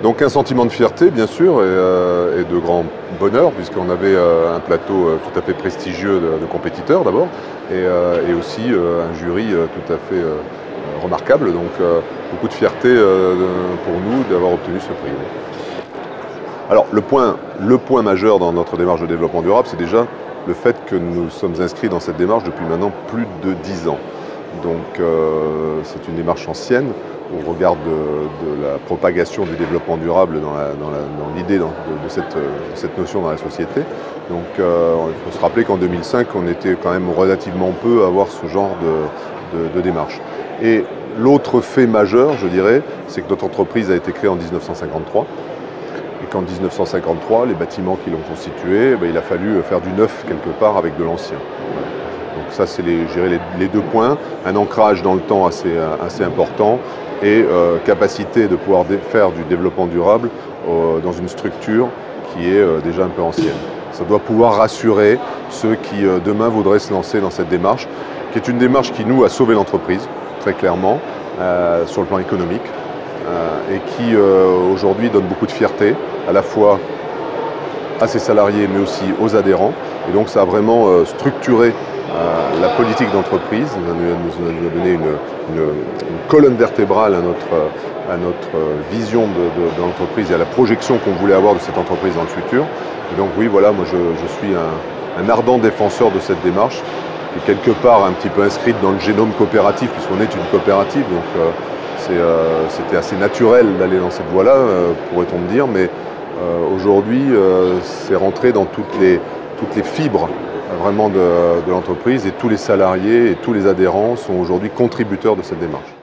Donc un sentiment de fierté, bien sûr, et de grand bonheur, puisqu'on avait un plateau tout à fait prestigieux de compétiteurs d'abord, et aussi un jury tout à fait remarquable. Donc beaucoup de fierté pour nous d'avoir obtenu ce prix. Alors le point majeur dans notre démarche de développement durable, c'est déjà le fait que nous sommes inscrits dans cette démarche depuis maintenant plus de 10 ans. Donc c'est une démarche ancienne au regard de la propagation du développement durable dans l'idée de cette notion dans la société. Donc il faut se rappeler qu'en 2005, on était quand même relativement peu à avoir ce genre de démarche. Et l'autre fait majeur, je dirais, c'est que notre entreprise a été créée en 1953. Et qu'en 1953, les bâtiments qui l'ont constitué, il a fallu faire du neuf quelque part avec de l'ancien. Donc ça, c'est les deux points. Un ancrage dans le temps assez important et capacité de pouvoir faire du développement durable dans une structure qui est déjà un peu ancienne. Ça doit pouvoir rassurer ceux qui demain voudraient se lancer dans cette démarche, qui est une démarche qui nous a sauvé l'entreprise, très clairement, sur le plan économique, et qui aujourd'hui donne beaucoup de fierté, à la fois à ses salariés mais aussi aux adhérents. Et donc ça a vraiment structuré la politique d'entreprise, nous a donné une colonne vertébrale à notre vision de l'entreprise et à la projection qu'on voulait avoir de cette entreprise dans le futur. Et donc oui, voilà, moi je suis un ardent défenseur de cette démarche, qui est quelque part un petit peu inscrite dans le génome coopératif, puisqu'on est une coopérative, donc c'était assez naturel d'aller dans cette voie-là, pourrait-on dire, mais aujourd'hui c'est rentré dans toutes les fibres vraiment de l'entreprise, et tous les salariés et tous les adhérents sont aujourd'hui contributeurs de cette démarche.